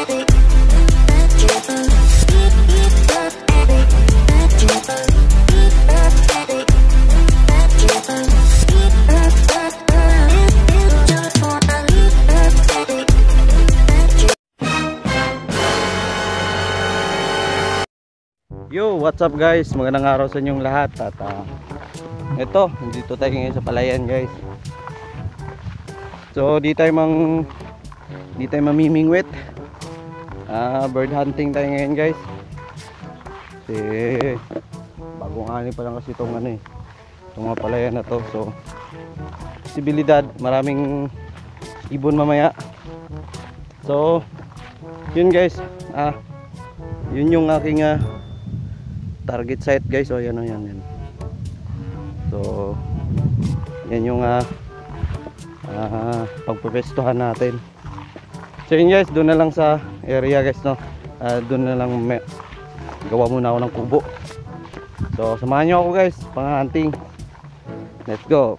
Yo, what's up guys? Magandang araw sa inyong lahat. At ito, dito tayo ngayon sa palayan guys. So di tayo mamimingwit. Bird hunting tayo ngayon guys. Kasi bagong ani pa lang kasi itong itong mga palayan na to. So posibilidad maraming ibon mamaya. So yun guys, yun yung aking target site guys. So yan. So yan yung pagpepestuhan natin. So yun guys, doon na lang sa area guys, no. Doon na lang gawa muna ako ng kubo. So samahan nyo ako guys, pang-hunting. Let's go.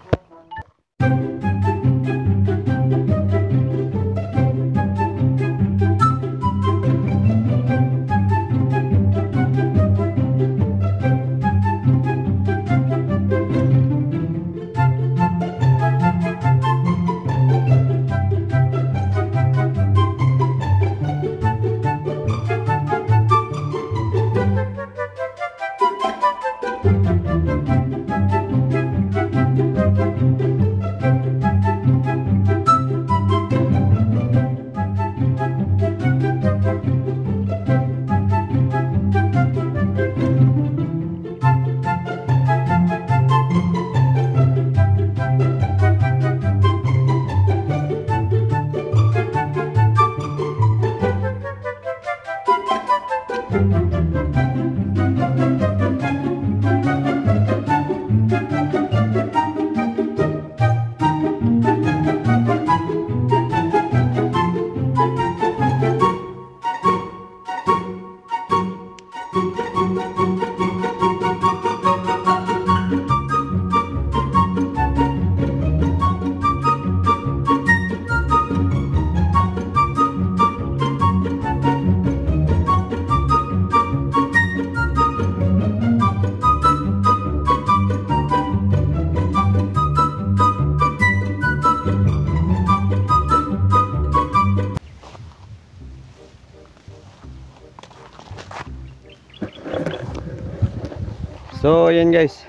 So ayan guys,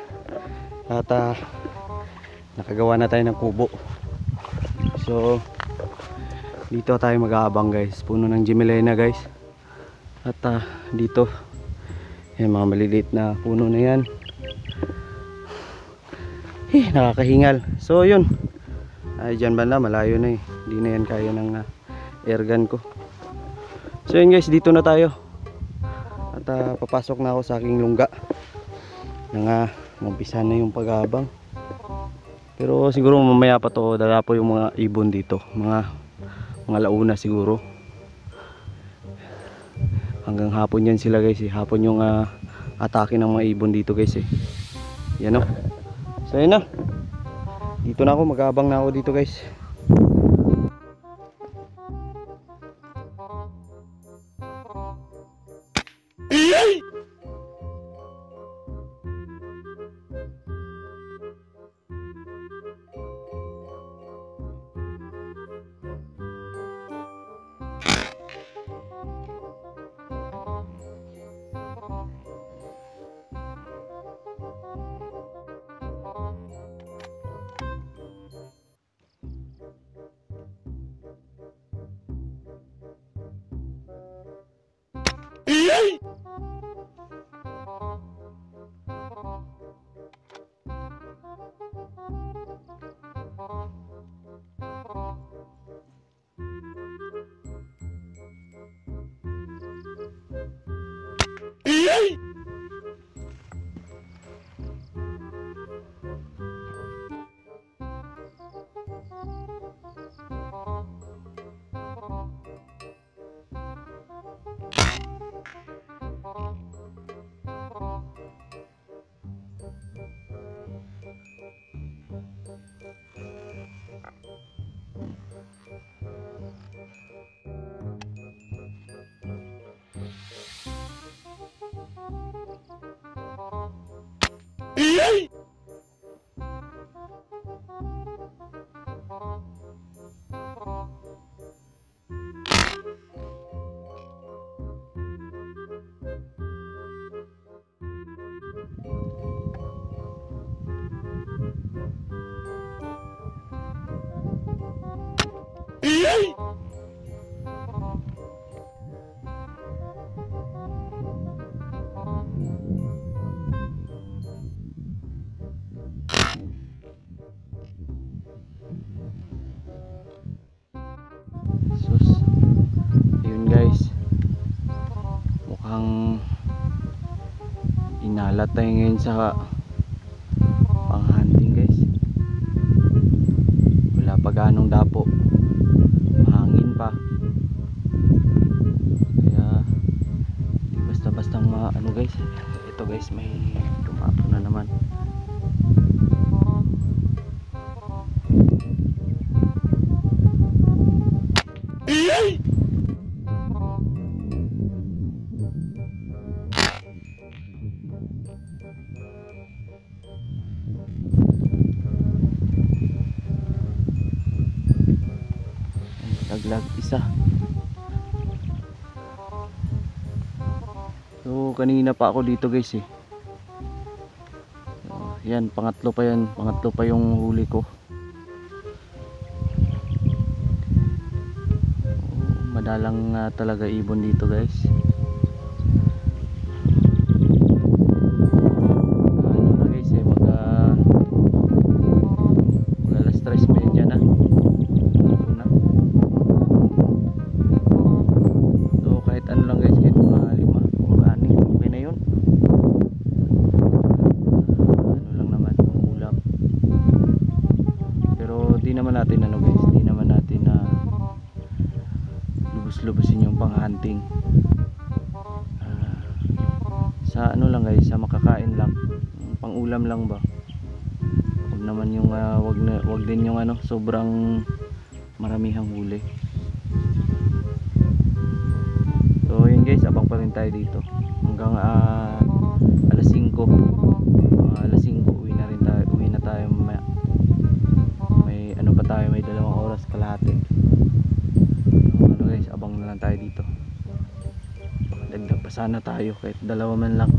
at nakagawa na tayo ng kubo. So dito tayo mag-aabang guys, puno ng Gimelena guys. At dito yan, mga maliliit na puno na yan. Nakakahingal. So yun, dyan banda malayo na hindi na yan kaya ng airgun ko. So yun guys, dito na tayo. At papasok na ako sa aking lungga. Umpisa na yung pag-aabang. Pero siguro mamaya pa to dala po yung mga ibon dito, mga launa siguro. Hanggang hapon yan sila guys, hapon yung atake ng mga ibon dito guys yan o. So yun na, dito na ako, mag-aabang na ako dito guys. Sus. Ayun guys. Mukhang inalat tayo ngayon sa pang-hunting guys. Wala pa ganong dapo. Mahangin pa. Kaya di basta-basta ano guys. Ito guys, may tumapo na naman. Taglag isa. So kanina pa ako dito guys eh. So, yan, pangatlo pa yan. Pangatlo pa yung huli ko. Madalang talaga ibon dito guys. Ano na guys eh, mag alas 3:30 na. So kahit ano lang guys, kahit mga 5 o 6, okay na yun. Ano lang naman, ulam. Pero di naman natin ano guys, di naman natin na lubos-lubosin yung pang-hunting. Sa ano lang guys, sa makakain lang, pang-ulam lang ba. Wag naman yung wag din yung ano, sobrang maramihang huli. So yun guys, abang pa rin tayo dito hanggang alas 5. Alas 5 uwi na tayo mamaya. May ano pa tayo, may 2 oras kalahati. Ano guys, abang na lang tayo dito. Dagdag pa sana tayo kahit 2 man lang.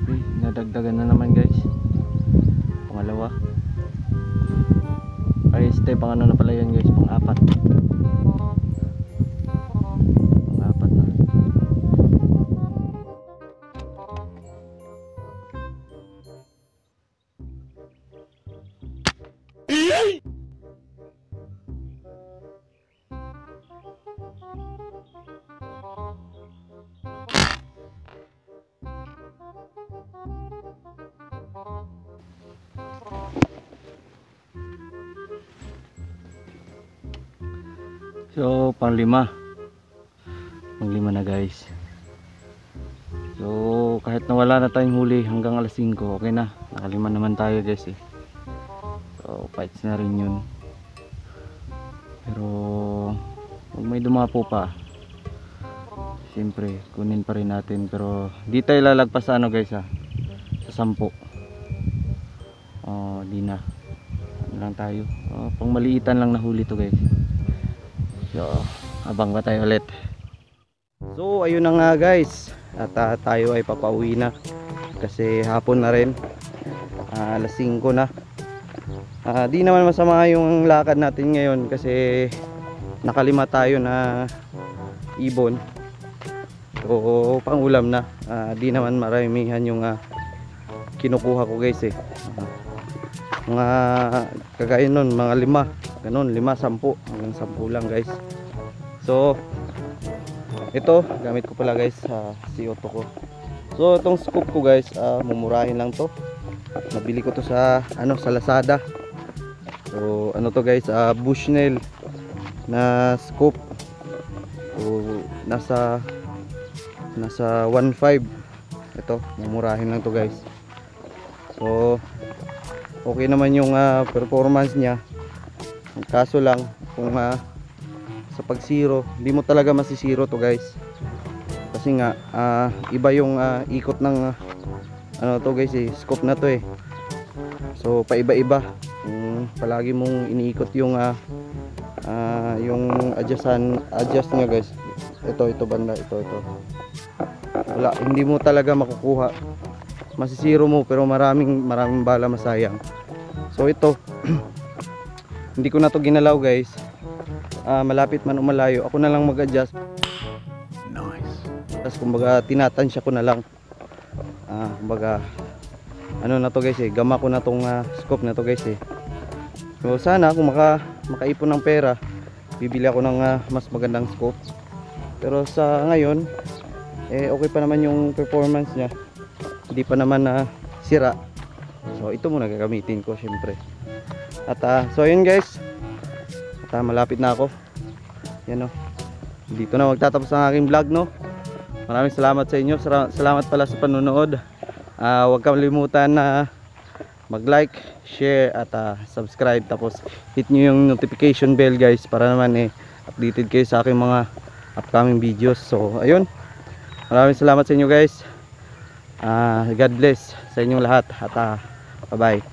Okay, nadagdagan na naman guys. Pangalawa. Ay, pang ano na pala yan guys, pang-4. Pang-4 na. So pang-5 na guys. So kahit nawala na tayong huli hanggang alas 5, okay na, naka-5 naman tayo guys eh. So fights na rin yun. Pero kung may dumapo pa, siyempre kunin pa rin natin. Pero di tayo lalagpas sa ano guys sa 10. Di na, ano lang tayo, pang maliitan lang na huli to guys. So abang ba tayo ulit. So ayun na nga guys, at tayo ay papauwi na kasi hapon na rin, alas 5 na. Di naman masama yung lakad natin ngayon kasi nakalima tayo na ibon. So pang ulam na, di naman maramihan yung kinukuha ko guys eh. Mga kagaya nun, mga 5, ganun, 5, 10, hanggang 10 lang guys. So ito, gamit ko pala guys sa CO2 ko. So itong scoop ko guys, mumurahin lang to. Nabili ko to sa ano, sa Lazada. So ano to guys, Bushnell na scoop. So nasa 1.5. Ito, mumurahin lang to guys. So okay naman yung performance niya. Kaso lang kung sa pag zero, hindi mo talaga masisiro to guys. Kasi nga iba yung ikot ng ano to guys eh, scope na to eh. So paiba-iba. Palagi mong iniikot yung adjust niya guys. Ito banda, ito. Wala, hindi mo talaga makukuha. Masisiro mo pero maraming bala masayang. So ito hindi ko na to ginalaw guys. Malapit man o malayo, ako na lang mag-adjust. Nice. Tapos kumbaga tinatansya ko na lang. Kumbaga ano na to guys eh, gama ko na tong scope na to guys eh. So sana kung makaipon ng pera, bibili ako ng mas magandang scope. Pero sa ngayon okay pa naman yung performance niya. Hindi pa naman sira. So ito muna gagamitin ko syempre. At so yun guys. At malapit na ako. Yan o. Dito na magtatapos ang aking vlog no. Maraming salamat sa inyo. Salamat pala sa panonood. Huwag kalimutan na mag-like, share at subscribe. Tapos hit nyo yung notification bell guys para naman updated kayo sa aking mga upcoming videos. So ayun. Maraming salamat sa inyo guys. God bless sa inyong lahat at bye bye.